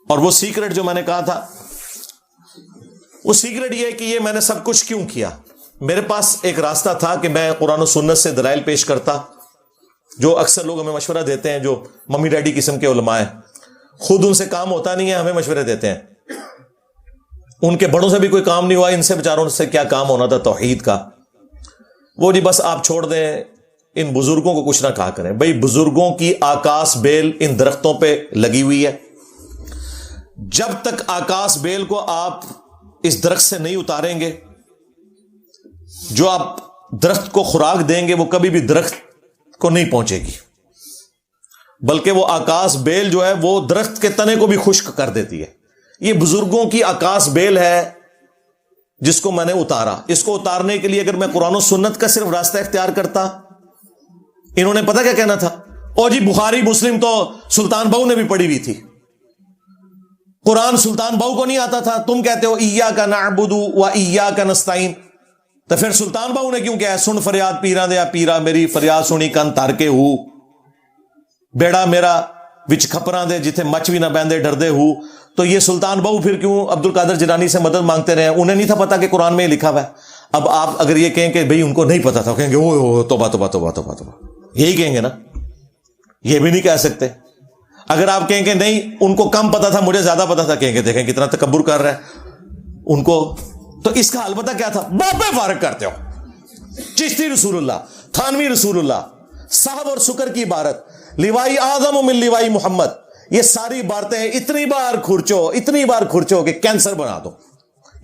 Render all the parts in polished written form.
اور وہ سیکرٹ جو میں نے کہا تھا، وہ سیکرٹ یہ ہے کہ یہ میں نے سب کچھ کیوں کیا. میرے پاس ایک راستہ تھا کہ میں قرآن و سنت سے دلائل پیش کرتا، جو اکثر لوگ ہمیں مشورہ دیتے ہیں، جو ممی ڈیڈی قسم کے علماء ہیں، خود ان سے کام ہوتا نہیں ہے، ہمیں مشورے دیتے ہیں. ان کے بڑوں سے بھی کوئی کام نہیں ہوا، ان سے بیچاروں سے کیا کام ہونا تھا توحید کا. وہ جی بس آپ چھوڑ دیں، ان بزرگوں کو کچھ نہ کہا کریں. بھئی بزرگوں کی آکاس بیل ان درختوں پہ لگی ہوئی ہے. جب تک آکاس بیل کو آپ اس درخت سے نہیں اتاریں گے، جو آپ درخت کو خوراک دیں گے وہ کبھی بھی درخت کو نہیں پہنچے گی، بلکہ وہ آکاس بیل جو ہے وہ درخت کے تنے کو بھی خشک کر دیتی ہے. یہ بزرگوں کی آکاس بیل ہے جس کو میں نے اتارا. اس کو اتارنے کے لیے اگر میں قرآن و سنت کا صرف راستہ اختیار کرتا، انہوں نے پتہ کیا کہنا تھا، او جی بخاری مسلم تو سلطان بہو نے بھی پڑھی ہوئی تھی، قرآن سلطان بہو کو نہیں آتا تھا. تم کہتے ہو ایاک نعبد و ایاک نستعین، تو پھر سلطان بہو نے کیوں کہا سن فریاد پیرا دیا پیرا، میری فریاد سنی کن تار کے ہو، بیڑا میرا وچ کھپراں دے جتھے مچ بھی نہ بیندے ڈردے ہو. تو یہ سلطان بہو پھر کیوں عبد القادر جیلانی سے مدد مانگتے رہے؟ انہیں نہیں تھا پتا کہ قرآن میں لکھا ہوا ہے. اب آپ اگر یہ کہیں کہ بھئی ان کو نہیں پتا تھا، کہیں گے او توبہ توبہ توبہ توبہ توبہ، یہی کہیں گے نا، یہ بھی نہیں کہہ سکتے. اگر آپ کہیں کہ نہیں ان کو کم پتا تھا مجھے زیادہ پتا تھا، کہیں گے دیکھیں کتنا تکبر کر رہا ہے ان کو. تو اس کا حل پتہ کیا تھا؟ بابے فارغ کرتے ہو، چشتی رسول اللہ، تھانوی رسول اللہ، صاحب اور سکر کی عبارت، لیوائی اعظم من لیوائی محمد، یہ ساری عبارتیں اتنی بار کھرچو کہ کینسر بنا دو.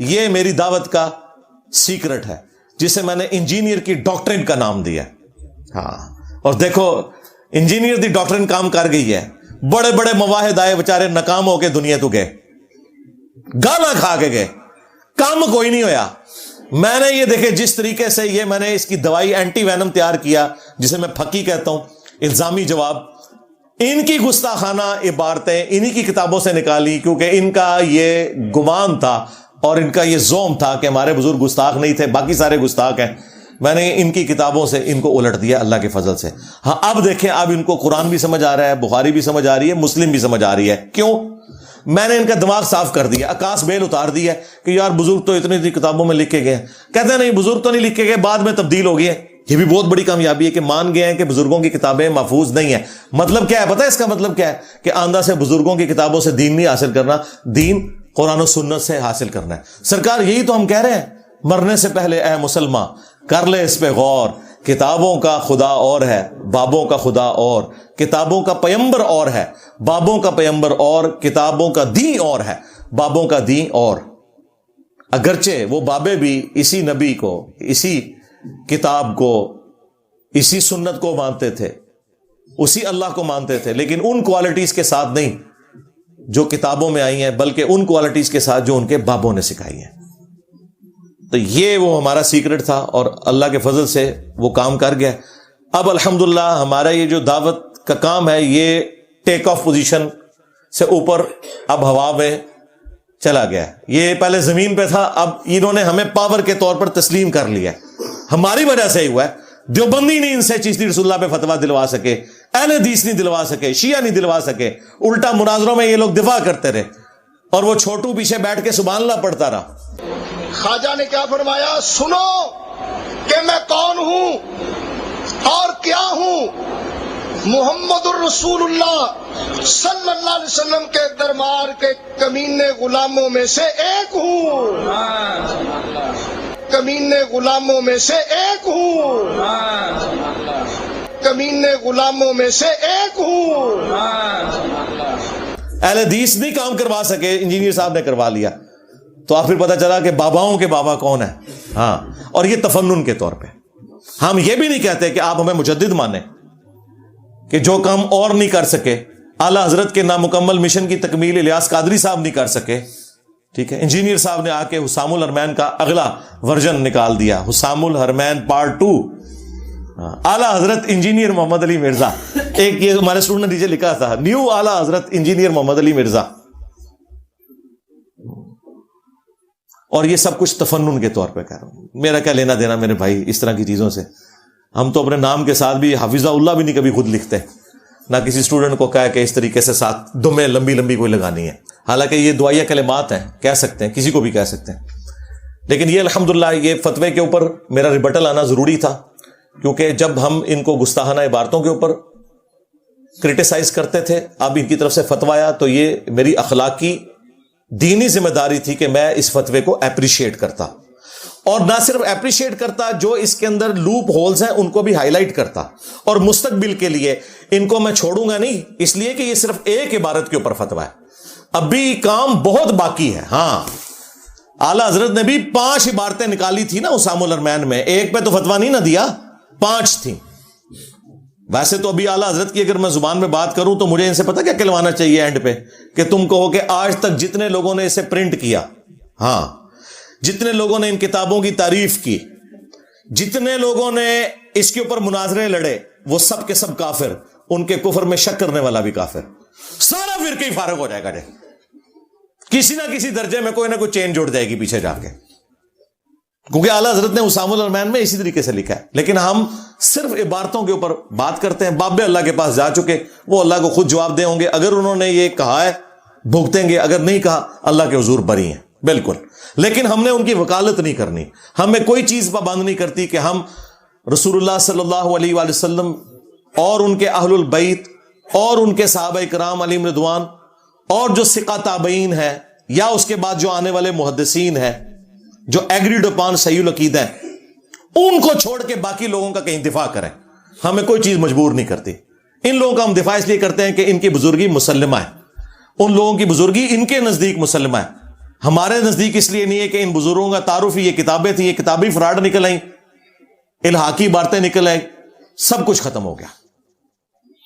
یہ میری دعوت کا سیکرٹ ہے جسے میں نے انجینئر کی ڈاکٹرن کا نام دیا. ہاں، اور دیکھو انجینئر دی ڈاکٹرن کام کر گئی ہے. بڑے بڑے مواحد آئے بیچارے ناکام ہو کے دنیا تو گئے، گالا کھا کے گئے، کام کوئی نہیں ہویا. میں نے یہ دیکھے جس طریقے سے یہ میں نے اس کی دوائی اینٹی وینم تیار کیا، جسے میں پھکی کہتا ہوں، الزامی جواب، ان کی گستاخانہ عبارتیں انہی کی کتابوں سے نکالی، کیونکہ ان کا یہ گمان تھا اور ان کا یہ زوم تھا کہ ہمارے بزرگ گستاخ نہیں تھے، باقی سارے گستاخ ہیں. میں نے ان کی کتابوں سے ان کو الٹ دیا اللہ کے فضل سے. ہاں اب دیکھیں، اب ان کو قرآن بھی سمجھ آ رہا ہے، بخاری بھی سمجھ آ رہی ہے، مسلم بھی سمجھ آ رہی ہے. کیوں؟ میں نے ان کا دماغ صاف کر دیا، آکاس بیل اتار دی ہے کہ یار بزرگ تو اتنی کتابوں میں لکھ کے گئے. کہتے ہیں نہیں بزرگ تو نہیں لکھ کے گئے، بعد میں تبدیل ہو گئی ہے. یہ بھی بہت بڑی کامیابی ہے کہ مان گئے ہیں کہ بزرگوں کی کتابیں محفوظ نہیں ہیں. مطلب کیا ہے پتہ ہے اس کا مطلب کیا ہے؟ کہ آندھا سے بزرگوں کی کتابوں سے دین نہیں حاصل کرنا، دین قرآن و سنت سے حاصل کرنا ہے. سرکار یہی تو ہم کہہ رہے ہیں، مرنے سے پہلے اے مسلمان کر لے اس پہ غور، کتابوں کا خدا اور ہے، بابوں کا خدا اور، کتابوں کا پیمبر اور ہے، بابوں کا پیمبر اور، کتابوں کا دین اور ہے، بابوں کا دین اور. اگرچہ وہ بابے بھی اسی نبی کو، اسی کتاب کو، اسی سنت کو مانتے تھے، اسی اللہ کو مانتے تھے، لیکن ان کوالٹیز کے ساتھ نہیں جو کتابوں میں آئی ہیں، بلکہ ان کوالٹیز کے ساتھ جو ان کے بابوں نے سکھائی ہیں. تو یہ وہ ہمارا سیکرٹ تھا اور اللہ کے فضل سے وہ کام کر گیا. اب الحمدللہ ہمارا یہ جو دعوت کا کام ہے یہ ٹیک آف پوزیشن سے اوپر اب ہوا میں چلا گیا. یہ پہلے زمین پہ تھا، اب انہوں نے ہمیں پاور کے طور پر تسلیم کر لیا. ہماری وجہ سے ہی ہوا ہے. دیوبندی نہیں ان سے چشتی رسول اللہ پہ فتویٰ دلوا سکے، اہل حدیث نہیں دلوا سکے، شیعہ نہیں دلوا سکے. الٹا مناظروں میں یہ لوگ دفاع کرتے رہے اور وہ چھوٹو پیچھے بیٹھ کے سبحان اللہ پڑھتا رہا. خواجہ نے کیا فرمایا؟ سنو کہ میں کون ہوں اور کیا ہوں. محمد الرسول اللہ صلی اللہ علیہ وسلم کے دربار کے کمینے غلاموں میں سے ایک ہوں، کمینے غلاموں میں سے ایک ہوں، کمینے غلاموں میں سے ایک ہوں. اہل حدیث نہیں کام کروا سکے، انجینئر صاحب نے کروا لیا. تو آپ پھر پتا چلا کہ باباؤں کے بابا کون ہے. ہاں، اور یہ تفنن کے طور پہ. ہم یہ بھی نہیں کہتے کہ آپ ہمیں مجدد مانیں کہ جو کام اور نہیں کر سکے، اعلیٰ حضرت کے نامکمل مشن کی تکمیل الیاس قادری صاحب نہیں کر سکے، ٹھیک ہے، انجینئر صاحب نے آ کے حسام الحرمین کا اگلا ورژن نکال دیا، حسام الحرمین پارٹ 2. اعلیٰ حضرت انجینئر محمد علی مرزا، ایک یہ ہمارے اسٹوڈنٹ نے نیچے لکھا تھا، نیو اعلیٰ حضرت انجینئر محمد علی مرزا. اور یہ سب کچھ تفنن کے طور پہ کر رہا ہوں. میرا کیا لینا دینا میرے بھائی اس طرح کی چیزوں سے. ہم تو اپنے نام کے ساتھ بھی حافظہ اللہ بھی نہیں کبھی خود لکھتے. نہ کسی اسٹوڈنٹ کو کہا کہ اس طریقے سے ساتھ دمیں لمبی لمبی کوئی لگانی ہے. حالانکہ یہ دعائیہ کلمات ہیں, کہہ سکتے ہیں, کسی کو بھی کہہ سکتے ہیں. لیکن یہ الحمدللہ یہ فتوے کے اوپر میرا ریبٹل آنا ضروری تھا, کیونکہ جب ہم ان کو گستاخانہ عبارتوں کے اوپر کرٹیسائز کرتے تھے, اب ان کی طرف سے فتویٰ آیا, تو یہ میری اخلاقی دینی ذمہ داری تھی کہ میں اس فتوے کو اپریشیٹ کرتا, اور نہ صرف اپریشیٹ کرتا, جو اس کے اندر لوپ ہولز ہیں ان کو بھی ہائی لائٹ کرتا, اور مستقبل کے لیے ان کو میں چھوڑوں گا نہیں, اس لیے کہ یہ صرف ایک عبارت کے اوپر فتویٰ ہے, ابھی کام بہت باقی ہے. ہاں اعلیٰ حضرت نے بھی 5 عبارتیں نکالی تھی نا اسام الارمین میں, ایک پہ تو فتویٰ نہیں نہ دیا, 5 تھیں. ویسے تو ابھی اعلیٰ حضرت کی اگر میں زبان میں بات کروں تو مجھے ان سے پتہ کیا کہلوانا چاہیے اینڈ پہ, کہ تم کہو کہ آج تک جتنے لوگوں نے اسے پرنٹ کیا, ہاں جتنے لوگوں نے ان کتابوں کی تعریف کی, جتنے لوگوں نے اس کے اوپر مناظرے لڑے, وہ سب کے سب کافر, ان کے کفر میں شک کرنے والا بھی کافر, سارا فرقہ ہی فارغ ہو جائے گا. کسی نہ کسی درجے میں کوئی نہ کوئی چین جوڑ جائے گی پیچھے جا کے, کیونکہ اعلیٰ حضرت نے اسام الارمین میں اسی طریقے سے لکھا ہے. لیکن ہم صرف عبارتوں کے اوپر بات کرتے ہیں. باب اللہ کے پاس جا چکے, وہ اللہ کو خود جواب دے ہوں گے. اگر انہوں نے یہ کہا ہے بھگتیں گے, اگر نہیں کہا اللہ کے حضور بری ہیں بالکل. لیکن ہم نے ان کی وکالت نہیں کرنی, ہمیں کوئی چیز پابند نہیں کرتی کہ ہم رسول اللہ صلی اللہ علیہ وآلہ وسلم اور ان کے اہل البیت اور ان کے صحابہ کرام علیہم رضوان اور جو ثقہ تابعین ہے, یا اس کے بعد جو آنے والے محدثین ہیں جو ایگریڈ اپان صحیح العقیدہ ہیں, ان کو چھوڑ کے باقی لوگوں کا کہیں دفاع کریں. ہمیں کوئی چیز مجبور نہیں کرتی. ان لوگوں کا ہم دفاع اس لیے کرتے ہیں کہ ان کی بزرگی مسلمہ ہے, ان لوگوں کی بزرگی ان کے نزدیک مسلمہ ہے, ہمارے نزدیک اس لیے نہیں ہے کہ ان بزرگوں کا تعارف ہی یہ کتابیں تھیں, یہ کتابی فراڈ نکل آئیں, الہاقی باتیں نکل آئیں, سب کچھ ختم ہو گیا.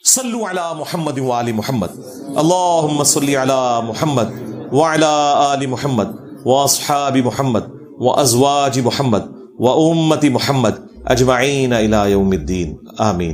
صلو علی محمد وآل محمد, اللہم صلی علی محمد وعلی آل محمد واصحاب محمد وازواج محمد وامت محمد اجمعین الی یوم الدین, آمین.